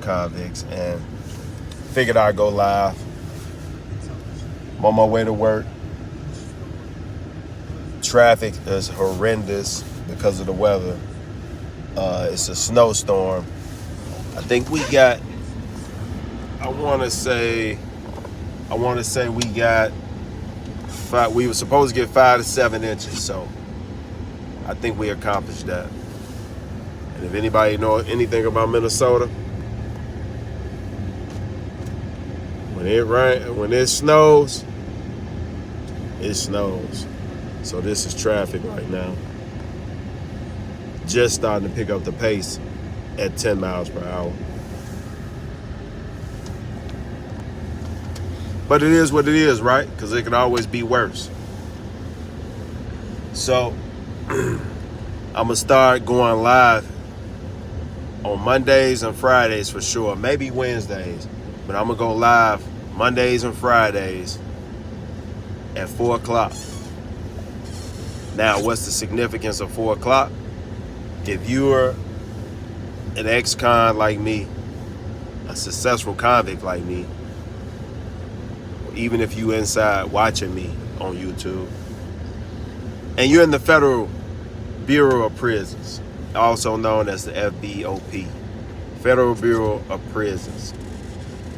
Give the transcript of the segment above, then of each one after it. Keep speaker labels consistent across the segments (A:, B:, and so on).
A: Convicts, and figured I'd go live. I'm on my way to work. Traffic is horrendous because of the weather. It's a snowstorm. I think we got, I want to say we got we were supposed to get 5 to 7 inches, so I think we accomplished that. And if anybody know anything about Minnesota, when it snows, it snows. So this is traffic right now. Just starting to pick up the pace at 10 miles per hour. But it is what it is, right? Because it can always be worse. So I'm going to start going live on Mondays and Fridays for sure. Maybe Wednesdays. But I'm going to go live Mondays and Fridays at 4 o'clock. Now, what's the significance of 4 o'clock? If you're an ex-con like me, a successful convict like me, even if you inside watching me on YouTube, and you're in the Federal Bureau of Prisons, also known as the FBOP, Federal Bureau of Prisons.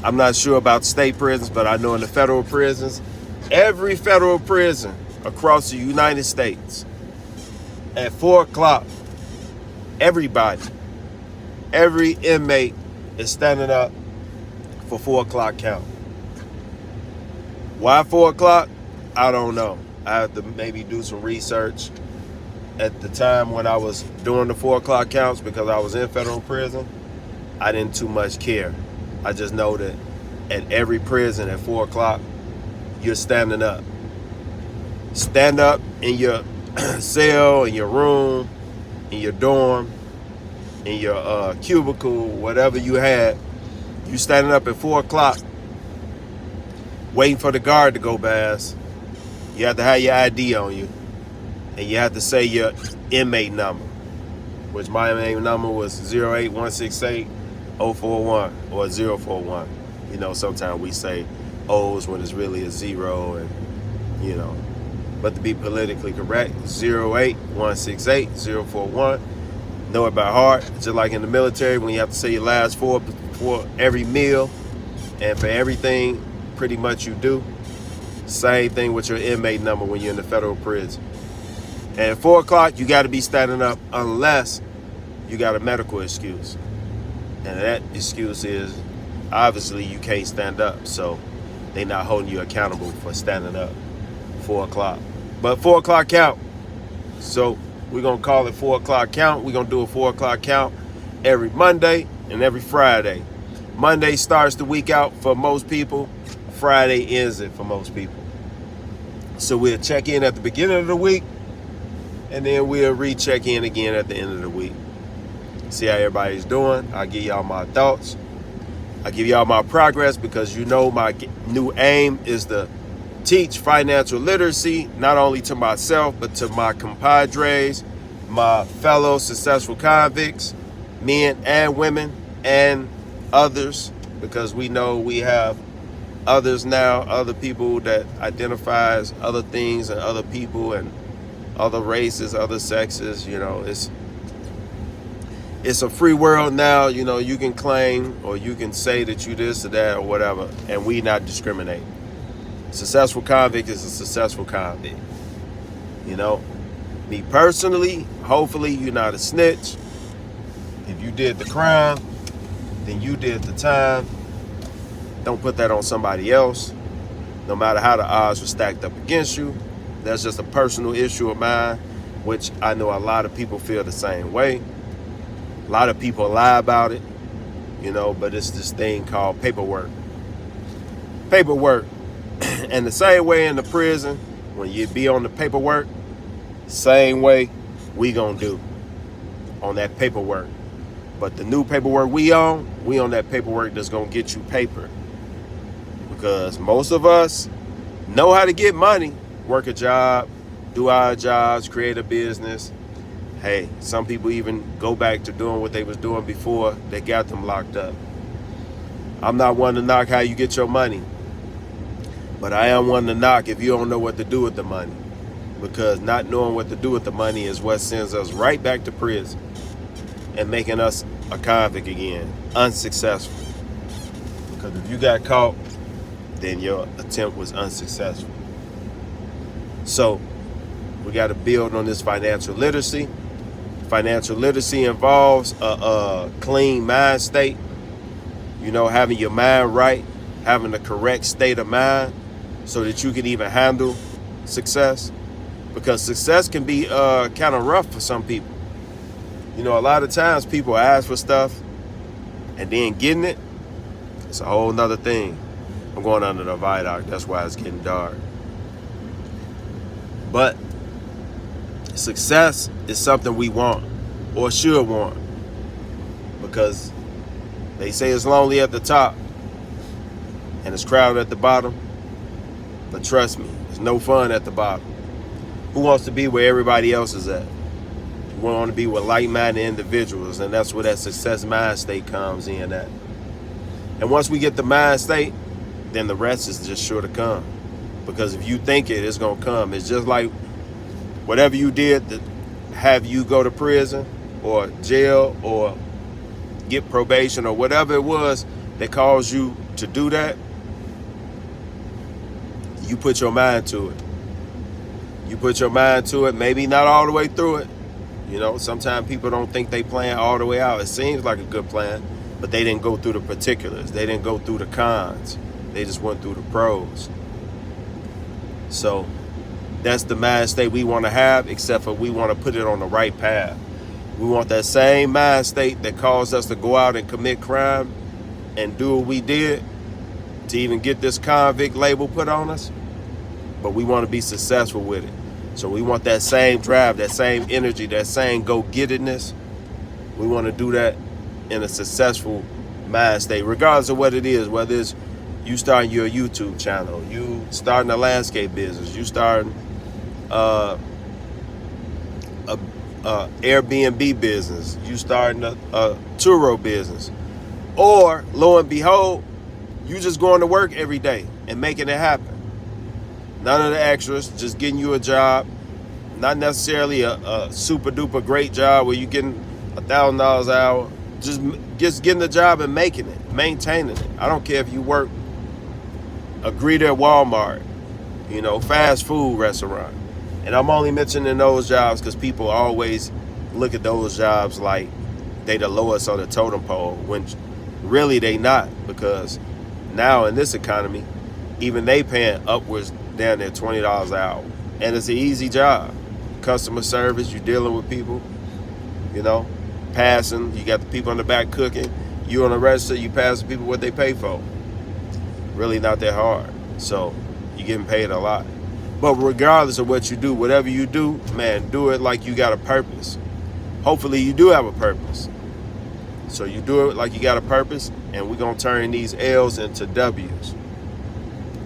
A: I'm not sure about state prisons, but I know in the federal prisons, every federal prison across the United States, at 4 o'clock, every inmate is standing up for 4 o'clock count. Why 4 o'clock? I don't know. I have to maybe do some research. At the time when I was doing the 4 o'clock counts, because I was in federal prison, I didn't too much care. I just know that at every prison at 4 o'clock, you're standing up. Stand up in your cell, in your room, in your dorm, in your cubicle, whatever you had. You standing up at 4 o'clock, waiting for the guard to go past. You have to have your ID on you, and you have to say your inmate number, which my inmate number was 08168 041 or 041. You know, sometimes we say O's when it's really a 0, and you know, but to be politically correct, 08168 041. Know it by heart. Just like in the military, when you have to say your last four before every meal and for everything pretty much you do. Same thing with your inmate number when you're in the federal prison. And at 4 o'clock, you got to be standing up unless you got a medical excuse. And that excuse is, obviously, you can't stand up. So they're not holding you accountable for standing up 4 o'clock. But 4 o'clock count. So we're going to call it 4 o'clock count. We're going to do a 4 o'clock count every Monday and every Friday. Monday starts the week out for most people. Friday ends it for most people. So we'll check in at the beginning of the week, and then we'll recheck in again at the end of the week. See how everybody's doing. I'll give y'all my thoughts. I'll give y'all my progress, because you know my new aim is to teach financial literacy, not only to myself, but to my compadres, my fellow successful convicts, men and women, and others, because we know we have others now, other people that identify as other things and other people and other races, other sexes. You know, it's a free world now. You know, you can claim or you can say that you this or that or whatever, and we not discriminate. Successful convict is a successful convict. You know, me personally, hopefully you're not a snitch. If you did the crime, then you did the time. Don't put that on somebody else, no matter how the odds were stacked up against you. That's just a personal issue of mine, which I know a lot of people feel the same way. A lot of people lie about it, you know, but it's this thing called paperwork. Paperwork. And the same way in the prison, when you be on the paperwork, same way we gonna do on that paperwork. But the new paperwork we on that paperwork that's gonna get you paper. Because most of us know how to get money, work a job, do our jobs, create a business. Hey, some people even go back to doing what they was doing before they got them locked up. I'm not one to knock how you get your money, but I am one to knock if you don't know what to do with the money, because not knowing what to do with the money is what sends us right back to prison and making us a convict again, unsuccessful. Because if you got caught, then your attempt was unsuccessful. So we got to build on this financial literacy. Financial literacy involves a clean mind state, having your mind right, having the correct state of mind so that you can even handle success. Because success can be kind of rough for some people. A lot of times people ask for stuff and then getting it, it's a whole nother thing. I'm going under the viaduct, that's why it's getting dark. But success is something we want or should want, because they say it's lonely at the top and it's crowded at the bottom. But trust me, it's no fun at the bottom. Who wants to be where everybody else is at? We want to be with like-minded individuals, and that's where that success mind state comes in at. And once we get the mind state, then the rest is just sure to come. Because if you think it, it's going to come. It's just like whatever you did to have you go to prison or jail or get probation or whatever it was that caused you to do that, you put your mind to it. You put your mind to it, maybe not all the way through it. Sometimes people don't think they plan all the way out. It seems like a good plan, but they didn't go through the particulars. They didn't go through the cons. They just went through the pros. So that's the mind state we want to have, except for we want to put it on the right path. We want that same mind state that caused us to go out and commit crime and do what we did to even get this convict label put on us. But we want to be successful with it. So we want that same drive, that same energy, that same go-gettedness. We want to do that in a successful mind state, regardless of what it is, whether it's you starting your YouTube channel, you starting a landscape business, you starting a Airbnb business, you starting a Turo business, or lo and behold, you just going to work every day and making it happen. None of the extras, just getting you a job, not necessarily a super duper great job where you're getting $1,000 an hour, just getting the job and making it, maintaining it. I don't care if you work a greeter at Walmart, fast food restaurant. And I'm only mentioning those jobs because people always look at those jobs like they the lowest on the totem pole, when really they not, because now in this economy, even they paying upwards down there $20 an hour. And it's an easy job. Customer service, you're dealing with people, passing, you got the people in the back cooking, you on the register, you pass the people what they pay for. Really not that hard. So you're getting paid a lot. But regardless of what you do, whatever you do, man, do it like you got a purpose. Hopefully you do have a purpose. So you do it like you got a purpose, and we're going to turn these L's into W's.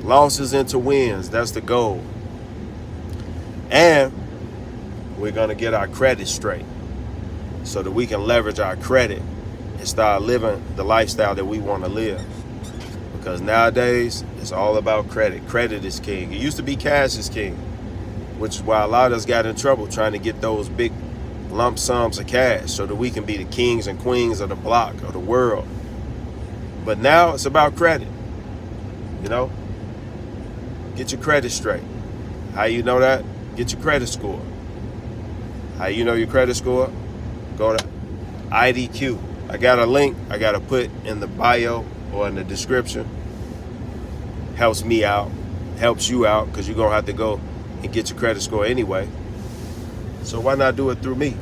A: Losses into wins, that's the goal. And we're going to get our credit straight so that we can leverage our credit and start living the lifestyle that we want to live. Because nowadays, it's all about credit. Credit is king. It used to be cash is king, which is why a lot of us got in trouble trying to get those big lump sums of cash so that we can be the kings and queens of the block, of the world. But now it's about credit, Get your credit straight. How you know that? Get your credit score. How you know your credit score? Go to IDQ. I got a link I got to put in the bio or in the description. Helps me out, helps you out, because you're going to have to go and get your credit score anyway. So why not do it through me?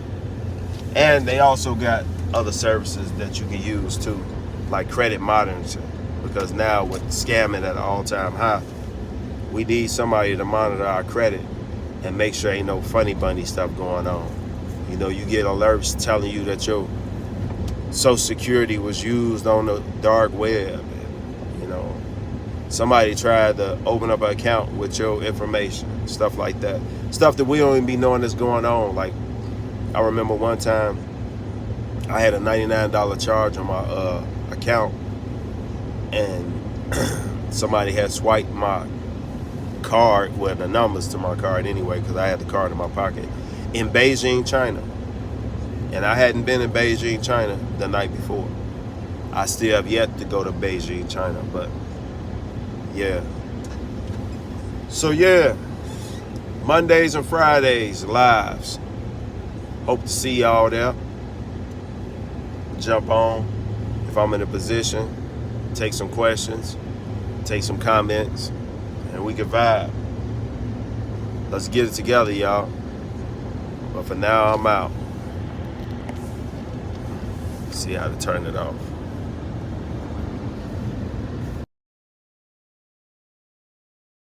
A: And they also got other services that you can use too, like credit monitoring, because now with scamming at an all-time high, we need somebody to monitor our credit and make sure ain't no funny bunny stuff going on. You get alerts telling you that your Social Security was used on the dark web. Somebody tried to open up an account with your information, stuff like that. Stuff that we don't even be knowing is going on. Like, I remember one time I had a $99 charge on my account, and somebody had swiped my card, well, the numbers to my card anyway, because I had the card in my pocket, in Beijing, China. And I hadn't been in Beijing, China the night before. I still have yet to go to Beijing, China, but yeah. So yeah, Mondays and Fridays, lives. Hope to see y'all there. Jump on if I'm in a position, take some questions, take some comments, and we can vibe. Let's get it together, y'all. But for now, I'm out. See how to turn it off.